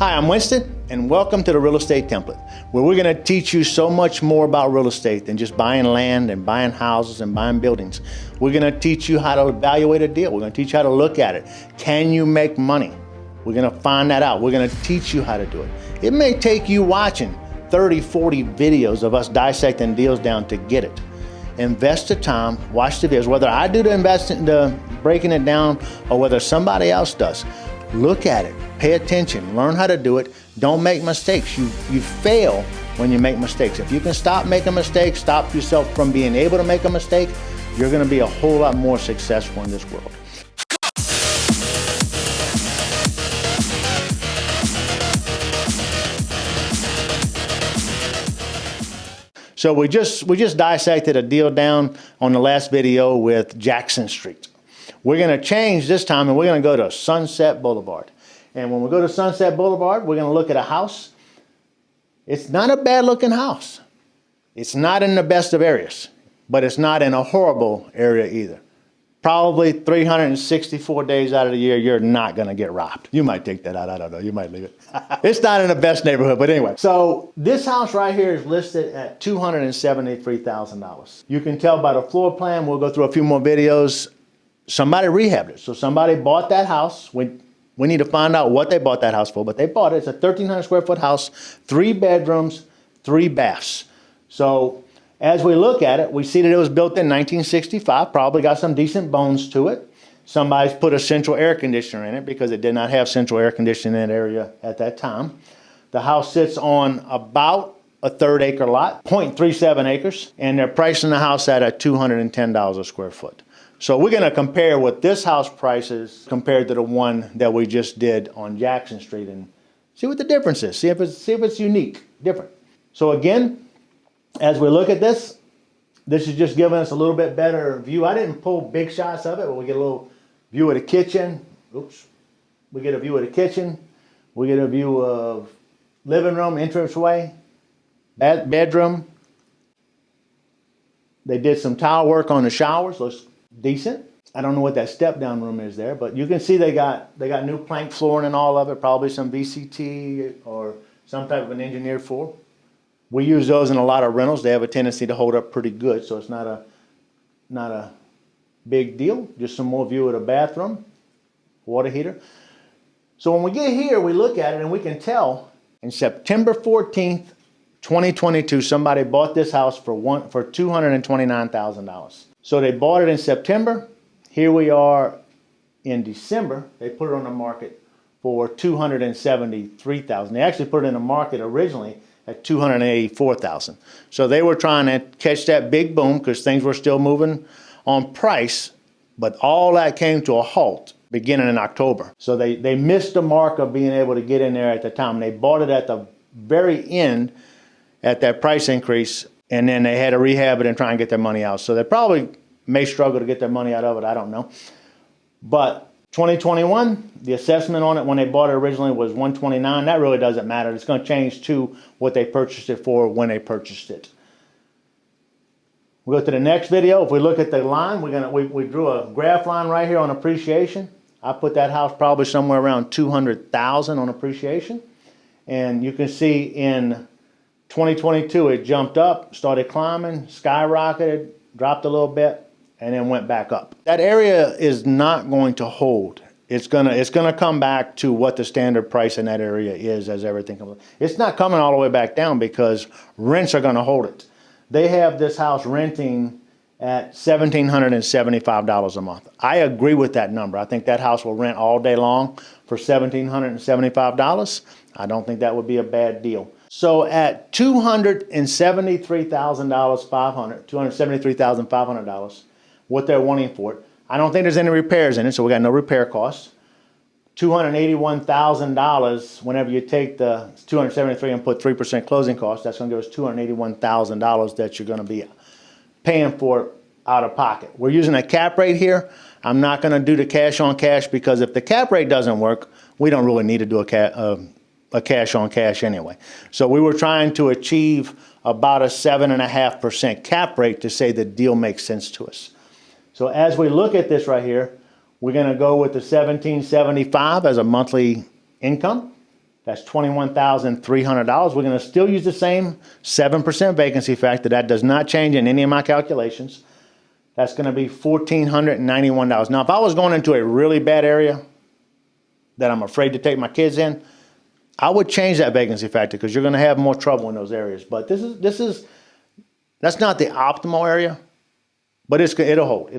Hi, I'm Winston, and welcome to the Real Estate Template, where we're going to teach you so much more about real estate than just buying land and buying houses and buying buildings. We're going to teach you how to evaluate a deal. We're going to teach you how to look at it. Can you make money? We're going to find that out. We're going to teach you how to do it. It may take you watching 30, 40 videos of us dissecting deals down to get it. Invest the time, watch the videos, whether I do the breaking it down or whether somebody else does. Look at it, pay attention, learn how to do it. Don't make mistakes. You fail when you make mistakes. If you can stop making mistakes, stop yourself from being able to make a mistake, you're going to be a whole lot more successful in this world. So we just dissected a deal down on the last video with Jackson Street. We're going to change this time and we're going to go to Sunset Boulevard. And when we go to Sunset Boulevard, we're going to look at a house. It's not a bad looking house. It's not in the best of areas, but it's not in a horrible area either. Probably 364 days out of the year, you're not going to get robbed. You might take that out. I don't know. You might leave it. It's not in the best neighborhood, but anyway. So this house right here is listed at $273,000. You can tell by the floor plan. We'll go through a few more videos. Somebody rehabbed it. So somebody bought that house. We need to find out what they bought that house for, but they bought it. It's a 1,300 square foot house, 3 bedrooms, 3 baths. So as we look at it, we see that it was built in 1965, probably got some decent bones to it. Somebody's put a central air conditioner in it because it did not have central air conditioning in that area at that time. The house sits on about a 1/3 acre lot, 0.37 acres, and they're pricing the house at $210 a square foot. So we're going to compare what this house price is compared to the one that we just did on Jackson Street and see what the difference is. See if it's unique, different. So again, as we look at this is just giving us a little bit better view. I didn't pull big shots of it, but we get a little view of the kitchen. Oops. We get a view of the kitchen. We get a view of living room, entranceway, bedroom. They did some tile work on the showers. Looks decent. I don't know what that step down room is there, but you can see they got new plank flooring and all of it, probably some VCT or some type of an engineered floor. We use those in a lot of rentals. They have a tendency to hold up pretty good, so it's not a big deal. Just some more view of the bathroom, water heater. So when we get here, we look at it and we can tell in September 14th, 2022, somebody bought this house for $229,000. So they bought it in September. Here we are in December. They put it on the market for $273,000. They actually put it in the market originally at $284,000. So they were trying to catch that big boom because things were still moving on price, but all that came to a halt beginning in October. So they missed the mark of being able to get in there at the time. They bought it at the very end at that price increase, and then they had to rehab it and try and get their money out. So they probably may struggle to get their money out of it. I don't know. But 2021, the assessment on it when they bought it originally was $129. That really doesn't matter. It's going to change to what they purchased it for when they purchased it. We'll go to the next video. If we look at the line, we drew a graph line right here on appreciation. I put that house probably somewhere around $200,000 on appreciation. And you can see in 2022, it jumped up, started climbing, skyrocketed, dropped a little bit, and then went back up. That area is not going to hold. It's gonna come back to what the standard price in that area is as everything comes. It's not coming all the way back down because rents are gonna hold it. They have this house renting at $1,775 a month. I agree with that number. I think that house will rent all day long for $1,775. I don't think that would be a bad deal. So at $273,500, what they're wanting for it, I don't think there's any repairs in it, so we got no repair costs. $281,000, whenever you take the $273,000 and put 3% closing costs, that's going to give us $281,000 that you're going to be paying for out of pocket. We're using a cap rate here. I'm not going to do the cash on cash because if the cap rate doesn't work, we don't really need to do a cash on cash anyway. So we were trying to achieve about a 7.5% cap rate to say the deal makes sense to us. So as we look at this right here, we're going to go with the $1,775 as a monthly income. That's $21,300. We're going to still use the same 7% vacancy factor. That does not change in any of my calculations. That's going to be $1,491. Now, if I was going into a really bad area that I'm afraid to take my kids in, I would change that vacancy factor because you're going to have more trouble in those areas. But that's not the optimal area, but it'll hold.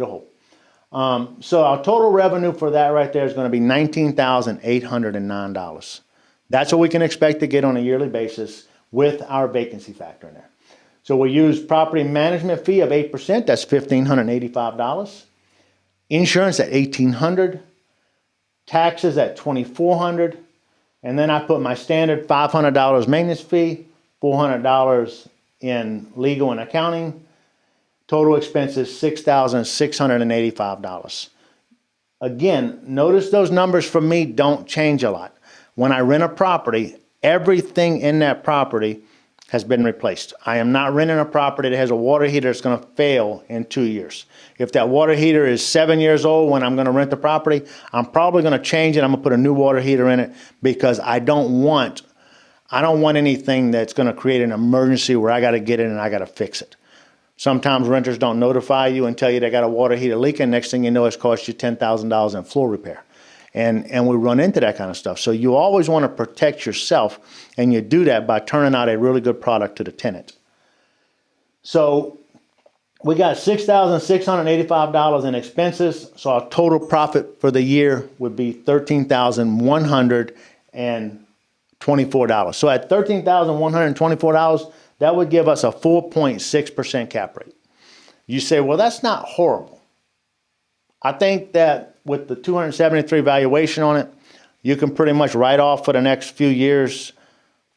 So our total revenue for that right there is going to be $19,809. That's what we can expect to get on a yearly basis with our vacancy factor in there. So we use property management fee of 8%. That's $1,585. Insurance at $1,800. Taxes at $2,400. And then I put my standard $500 maintenance fee, $400 in legal and accounting. Total expenses $6,685. Again, notice those numbers for me don't change a lot. When I rent a property, everything in that property has been replaced. I am not renting a property that has a water heater that's going to fail in 2 years. If that water heater is 7 years old when I'm going to rent the property, I'm probably going to change it. I'm going to put a new water heater in it because I don't want anything that's going to create an emergency where I got to get in and I got to fix it. Sometimes renters don't notify you and tell you they got a water heater leaking. Next thing you know, it's cost you $10,000 in floor repair. And we run into that kind of stuff. So you always want to protect yourself, and you do that by turning out a really good product to the tenant. So we got $6,685 in expenses. So our total profit for the year would be $13,124. So at $13,124, that would give us a 4.6% cap rate. You say, well, that's not horrible. I think that with the 273 valuation on it, you can pretty much write off for the next few years,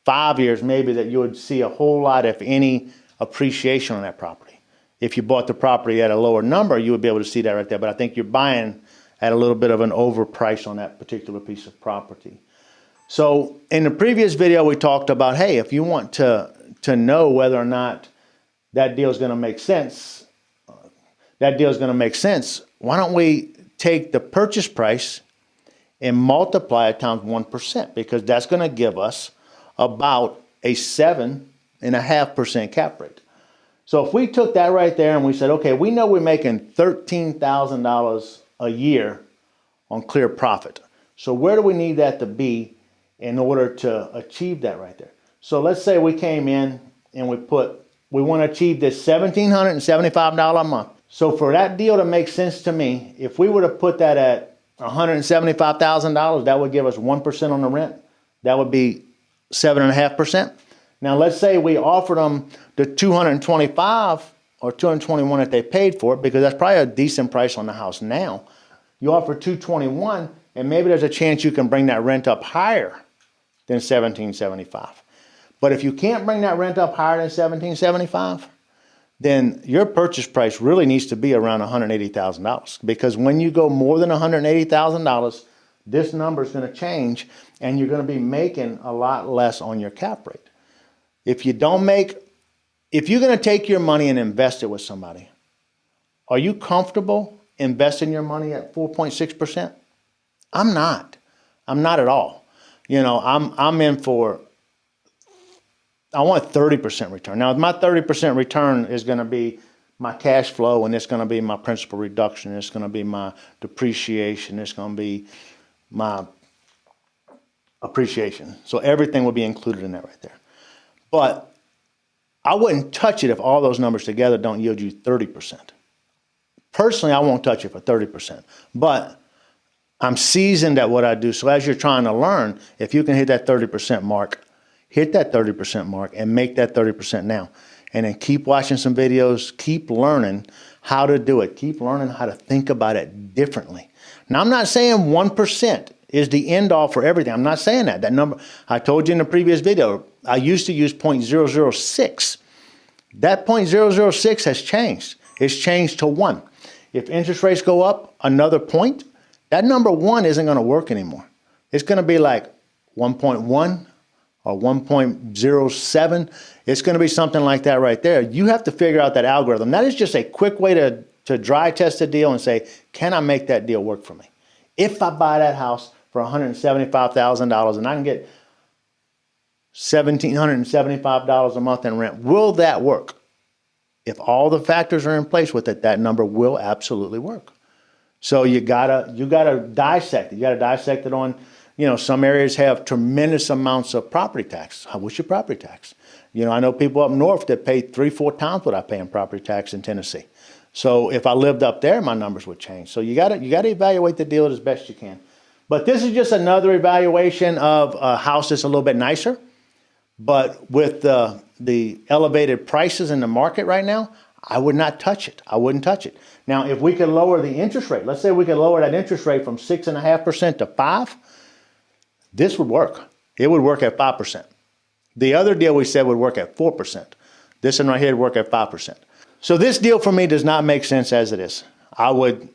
5 years maybe, that you would see a whole lot, if any, appreciation on that property. If you bought the property at a lower number, you would be able to see that right there. But I think you're buying at a little bit of an overprice on that particular piece of property. So in the previous video, we talked about, hey, if you want to know whether or not that deal is going to make sense, why don't we take the purchase price and multiply it times 1%, because that's going to give us about a 7.5% cap rate. So if we took that right there and we said, okay, we know we're making $13,000 a year on clear profit. So where do we need that to be in order to achieve that right there? So let's say we came in and we want to achieve this $1,775 a month. So for that deal to make sense to me, if we were to put that at $175,000, that would give us 1% on the rent. That would be 7.5%. Now let's say we offered them the $225 or $221 that they paid for it, because that's probably a decent price on the house now. You offer $221, and maybe there's a chance you can bring that rent up higher than $1,775. But if you can't bring that rent up higher than $1,775, then your purchase price really needs to be around $180,000. Because when you go more than $180,000, this number is going to change, and you're going to be making a lot less on your cap rate. If you're going to take your money and invest it with somebody, are you comfortable investing your money at 4.6%? I'm not. I'm not at all. You know, I'm in for, I want 30% return. Now, my 30% return is going to be my cash flow, and it's going to be my principal reduction. It's going to be my depreciation. It's going to be my appreciation. So everything will be included in that right there. But I wouldn't touch it if all those numbers together don't yield you 30%. Personally, I won't touch it for 30%. But I'm seasoned at what I do. So as you're trying to learn, if you can hit that 30% mark, hit that 30% mark and make that 30% now. And then keep watching some videos, keep learning how to do it, keep learning how to think about it differently. Now, I'm not saying 1% is the end all for everything. I'm not saying that. That number, I told you in the previous video, I used to use 0.006. That 0.006 has changed. It's changed to 1. If interest rates go up another point, that number 1 isn't going to work anymore. It's going to be like 1.1 or 1.07. It's going to be something like that right there. You have to figure out that algorithm. That is just a quick way to dry test a deal and say, can I make that deal work for me? If I buy that house for $175,000 and I can get $1,775 a month in rent. Will that work? If all the factors are in place with it, that number will absolutely work. So you gotta dissect it. You gotta dissect it on, some areas have tremendous amounts of property tax. What's your property tax? I know people up north that pay 3-4 times what I pay in property tax in Tennessee. So if I lived up there, my numbers would change. So you gotta evaluate the deal as best you can. But this is just another evaluation of a house that's a little bit nicer. But with the elevated prices in the market right now, I would not touch it. I wouldn't touch it. Now, if we could lower the interest rate, let's say we could lower that interest rate from 6.5% to 5%, this would work. It would work at 5%. The other deal we said would work at 4%. This one right here would work at 5%. So this deal for me does not make sense as it is. I would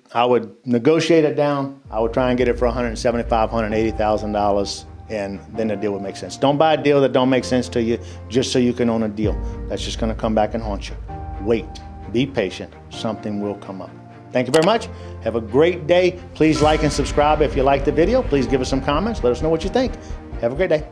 negotiate it down. I would try and get it for $175,000, $180,000. And then the deal would make sense. Don't buy a deal that don't make sense to you just so you can own a deal. That's just gonna come back and haunt you. Wait, be patient, something will come up. Thank you very much. Have a great day. Please like and subscribe if you like the video. Please give us some comments. Let us know what you think. Have a great day.